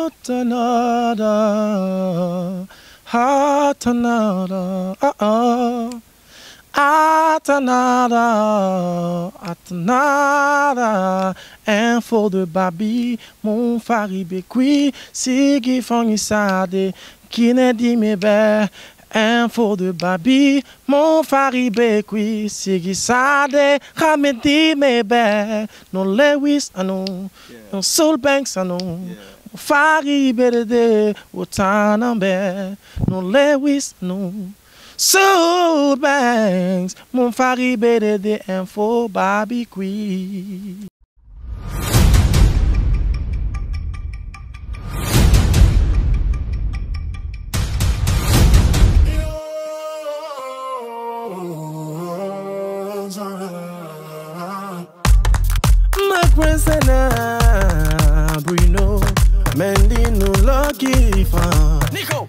Atanada, Atanada, Atanada, Atanada, info de Babi, mon faribekwi, sigi fongisade, qui ne dit me be, info de Babi, mon faribekwi, sigi sade, ramedi me be, non Lewis anon, non Soul Banks anon. Faribede, Wotanambe, non Lewis non. Soul Banks, mon faribede de info Babi Kui. My prisoner, Bruno, Mendy no lucky fan. Nico.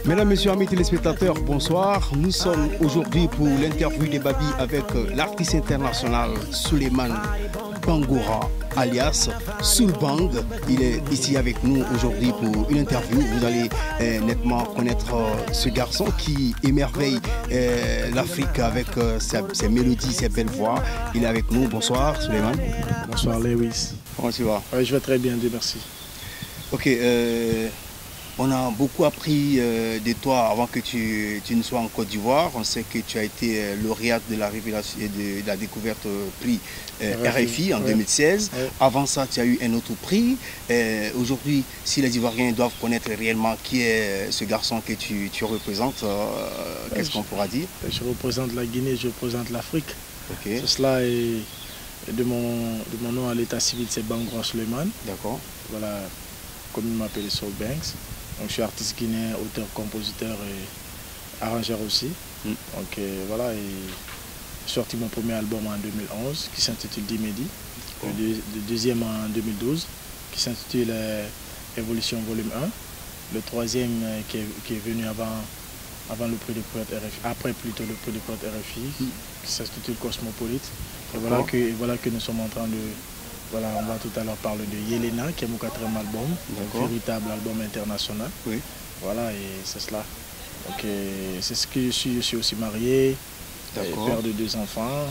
Mesdames, Messieurs, amis téléspectateurs, bonsoir. Nous sommes aujourd'hui pour l'interview de Babi avec l'artiste international Souleymane Bangoura, alias Soulbang. Il est ici avec nous aujourd'hui pour une interview. Vous allez nettement connaître ce garçon qui émerveille l'Afrique avec ses mélodies, ses belles voix. Il est avec nous. Bonsoir Souleymane. Bonsoir Lewis. Comment tu vas? Oui, je vais très bien, Dieu merci. Ok, on a beaucoup appris de toi avant que tu ne sois en Côte d'Ivoire. On sait que tu as été lauréate de la révélation et de la découverte prix RFI en 2016. Ouais. Avant ça, tu as eu un autre prix. Aujourd'hui, si les Ivoiriens doivent connaître réellement qui est ce garçon que tu représentes, qu'est-ce qu'on pourra dire? Je représente la Guinée, je représente l'Afrique. Okay. Cela est de mon nom à l'état civil, c'est Bangoura Souleymane. D'accord. Voilà, comme il m'appelle Soul Banks. Donc, je suis artiste guinéen, auteur, compositeur et arrangeur aussi. Donc voilà, et j'ai sorti mon premier album en 2011 qui s'intitule Dimedi. Le deuxième en 2012 qui s'intitule Évolution Volume 1. Le troisième qui est venu avant le prix de poète RFI, après plutôt le prix de poète RFI qui s'intitule Cosmopolite. Et voilà que nous sommes en train de... Voilà, on va tout à l'heure parler de Yelena, qui est mon quatrième album, un véritable album international. Oui. Voilà, et c'est cela. Donc, c'est ce que je suis. Je suis aussi marié, père de 2 enfants.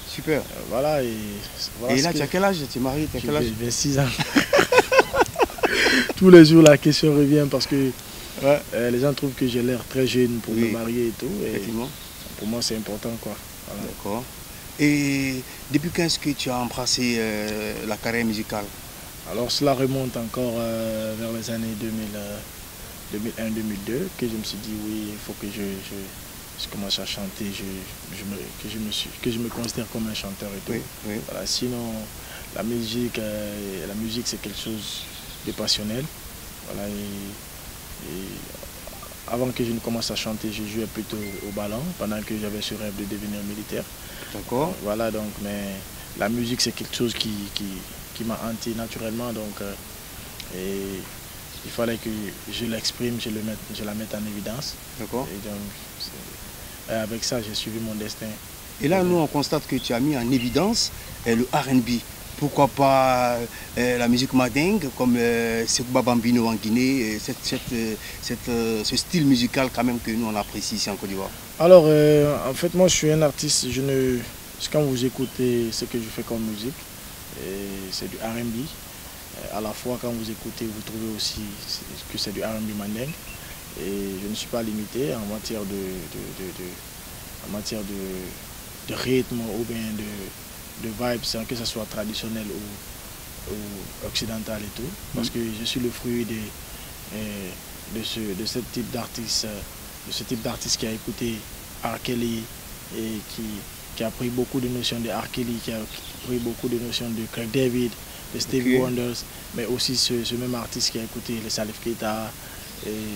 Super. Voilà, et là, tu as quel âge? Tu es marié? Tu as quel âge? J'ai 26 ans. Tous les jours, la question revient parce que les gens trouvent que j'ai l'air très jeune pour me marier et tout. Et pour moi, c'est important, quoi. Voilà. D'accord. Et depuis quand est-ce que tu as embrassé la carrière musicale? Alors cela remonte encore vers les années 2001-2002 que je me suis dit oui, il faut que je commence à chanter, que je me considère comme un chanteur et tout. Oui, oui. Voilà, sinon la musique c'est quelque chose de passionnel. Voilà, et avant que je ne commence à chanter, je jouais plutôt au ballon pendant que j'avais ce rêve de devenir militaire. D'accord. Voilà, donc, mais la musique c'est quelque chose qui m'a hanté naturellement, donc et il fallait que je l'exprime, je la mette en évidence. D'accord. Et donc, avec ça, j'ai suivi mon destin. Et là, nous, on constate que tu as mis en évidence le R&B. Pourquoi pas la musique madingue, comme Sekouba Bambino en Guinée, ce style musical quand même que nous, on apprécie ici en Côte d'Ivoire? Alors, en fait, moi, je suis un artiste. Quand vous écoutez ce que je fais comme musique, c'est du R&B. À la fois, quand vous écoutez, vous trouvez aussi que c'est du R&B mandingue. Et je ne suis pas limité en matière de rythme ou bien de vibes, que ce soit traditionnel ou occidental et tout. Parce que je suis le fruit de ce type d'artiste qui a écouté R. Kelly et qui a pris beaucoup de notions de R. Kelly, qui a pris beaucoup de notions de Craig David, de Stevie Wonders, mais aussi ce même artiste qui a écouté les Salif Keita,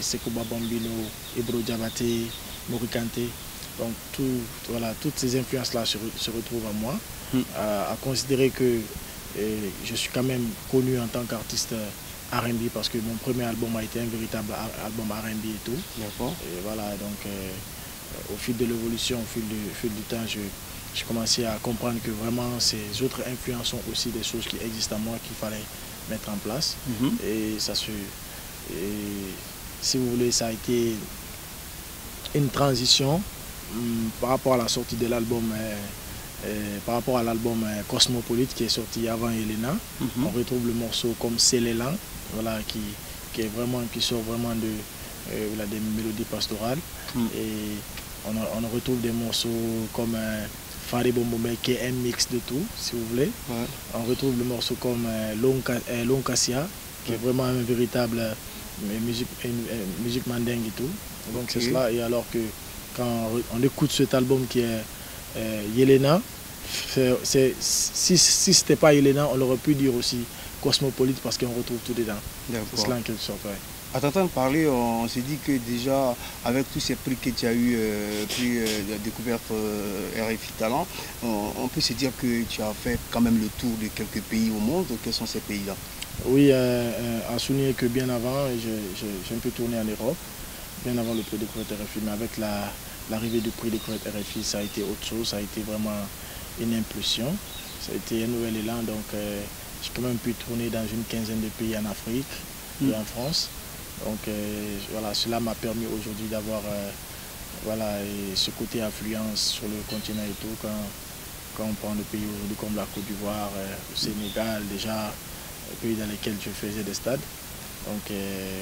Sekouba Bambino, Ebro Diabaté, Mori Kanté. Donc toutes ces influences-là se retrouvent en moi, à considérer que je suis quand même connu en tant qu'artiste R&B parce que mon premier album a été un véritable album R&B et tout. D'accord. Et voilà, donc au fil de l'évolution, au fil du temps, j'ai commencé à comprendre que vraiment ces autres influences sont aussi des choses qui existent en moi qu'il fallait mettre en place. Et ça se... Et, si vous voulez, ça a été une transition par rapport à la sortie de l'album, par rapport à l'album Cosmopolite qui est sorti avant Elena. On retrouve le morceau comme C'est l'élan, voilà, qui sort vraiment des mélodies pastorales. Et on retrouve des morceaux comme Fari Bombomé qui est un mix de tout, si vous voulez. On retrouve le morceau comme Long Cassia, qui est vraiment un véritable musique mandingue et tout. Donc c'est cela. Et alors que quand on écoute cet album qui est Yelena, si c'était pas Yelena, on aurait pu dire aussi Cosmopolite parce qu'on retrouve tout dedans. C'est cela en quelque sorte. Ouais. À t'entendre parler, on s'est dit que déjà, avec tous ces prix que tu as eu, prix de découverte RFI Talent, on peut se dire que tu as fait quand même le tour de quelques pays au monde. Quels sont ces pays-là? Oui, à souligner que bien avant, j'ai un peu tourné en Europe, bien avant le prix de découverte RFI, mais avec l'arrivée du prix de découverte RFI, ça a été autre chose, ça a été vraiment une impulsion, ça a été un nouvel élan, donc j'ai quand même pu tourner dans une quinzaine de pays en Afrique et en France. Donc voilà, cela m'a permis aujourd'hui d'avoir ce côté influence sur le continent et tout. Quand on prend des pays aujourd'hui comme la Côte d'Ivoire, le Sénégal, déjà, pays dans lesquels je faisais des stades. Donc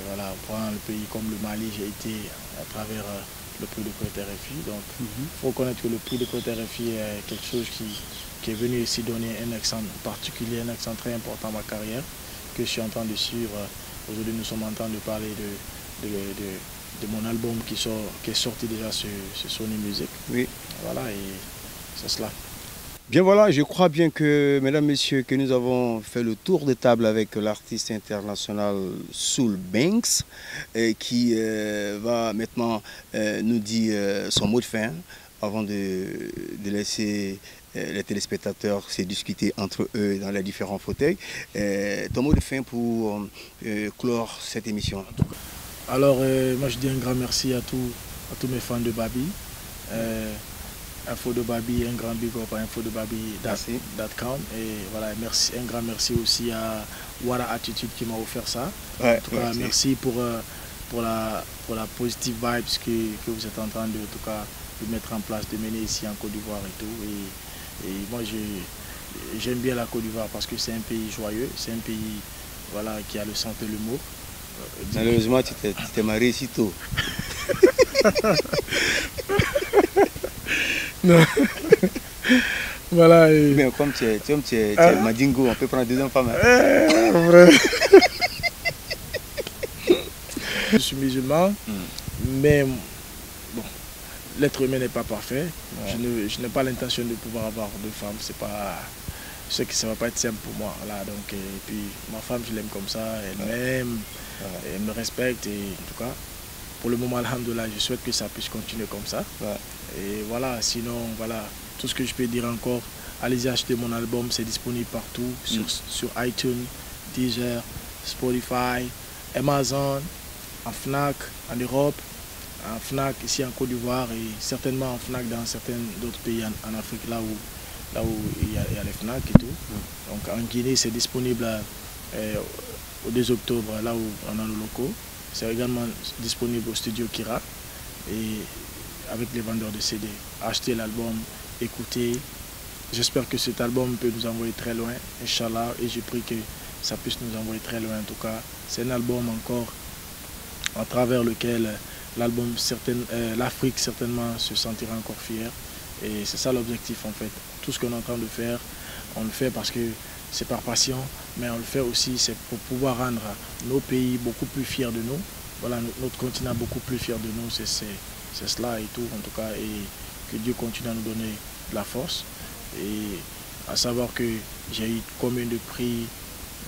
voilà, on prend le pays comme le Mali, j'ai été à travers le prix de Côte RFI. Donc il faut connaître que le prix de Côte RFI est quelque chose qui est venu ici donner un accent particulier, un accent très important à ma carrière, que je suis en train de suivre. Aujourd'hui, nous sommes en train de parler de mon album qui est sorti déjà sur Sony Music. Oui. Voilà, et c'est cela. Bien voilà, je crois bien que, mesdames, messieurs, que nous avons fait le tour de table avec l'artiste international Soul Banks, qui va maintenant nous dire son mot de fin avant de laisser les téléspectateurs se discuter entre eux dans les différents fauteuils. Ton mot de fin pour clore cette émission? Alors, moi je dis un grand merci à tous mes fans de Babi. Info de Babi, un grand big up à infodebabi.com. Et voilà, merci, un grand merci aussi à Wara Attitude qui m'a offert ça. Ouais, en tout cas, merci pour la positive vibes que vous êtes en train de mettre en place, de mener ici en Côte d'Ivoire et tout. Et moi, j'aime bien la Côte d'Ivoire parce que c'est un pays joyeux, c'est un pays voilà, qui a le sens de l'humour. Malheureusement, tu t'es marié si tôt. Non. Voilà. Et... Mais comme tu es Madingo, on peut prendre deuxième femme. Je suis musulman, mais bon, l'être humain n'est pas parfait. Ouais. Je n'ai pas l'intention de pouvoir avoir deux femmes. C'est pas, je sais que ça ne va pas être simple pour moi. Voilà, donc, et puis ma femme, je l'aime comme ça. Elle m'aime, elle me respecte. Et en tout cas, pour le moment, alhamdoulilah, je souhaite que ça puisse continuer comme ça. Ouais. Et voilà, sinon, voilà, tout ce que je peux dire encore, allez-y acheter mon album, c'est disponible partout, sur iTunes, Deezer, Spotify, Amazon, en Fnac, en Europe, en Fnac ici en Côte d'Ivoire et certainement en Fnac dans certains d'autres pays en Afrique, là où il y a les Fnac et tout. Donc en Guinée, c'est disponible au 2 octobre, là où on a nos locaux. C'est également disponible au studio Kira et avec les vendeurs de CD. Achetez l'album, écoutez. J'espère que cet album peut nous envoyer très loin, Inch'Allah, et j'ai pris que ça puisse nous envoyer très loin en tout cas. C'est un album encore à travers lequel l'Afrique certainement se sentira encore fière. Et c'est ça l'objectif en fait. Tout ce qu'on est en train de faire, on le fait parce que c'est par passion, mais on le fait aussi c'est pour pouvoir rendre nos pays beaucoup plus fiers de nous. Voilà, notre continent beaucoup plus fier de nous, c'est cela et tout en tout cas. Et que Dieu continue à nous donner de la force. Et à savoir que j'ai eu combien de prix,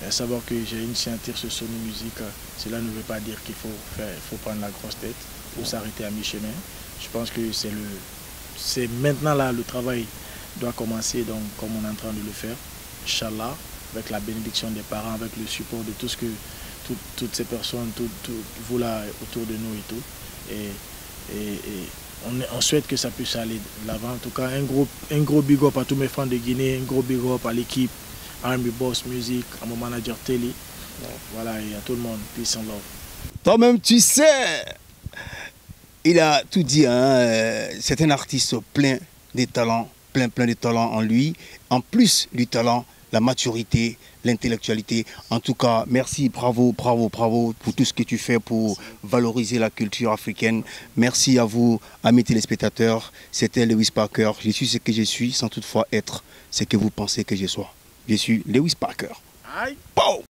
à savoir que j'ai une signature sur Sony Music, cela ne veut pas dire qu'il faut prendre la grosse tête ou s'arrêter à mi-chemin. Je pense que c'est maintenant là le travail doit commencer, donc comme on est en train de le faire, Inch'Allah, avec la bénédiction des parents, avec le support de tout ce que toutes ces personnes, vous là autour de nous et tout. Et on souhaite que ça puisse aller de l'avant. En tout cas, un gros big up à tous mes fans de Guinée, un gros big up à l'équipe, à R&B Boss Music, à mon manager Telly, voilà, et à tout le monde. Peace and love. Toi-même, tu sais, il a tout dit, hein, c'est un artiste plein de talents, plein de talents en lui. En plus du talent, la maturité, l'intellectualité. En tout cas, merci, bravo pour tout ce que tu fais pour valoriser la culture africaine. Merci à vous, amis téléspectateurs. C'était Lewis Parker. Je suis ce que je suis, sans toutefois être ce que vous pensez que je sois. Je suis Lewis Parker. Aïe. Pow!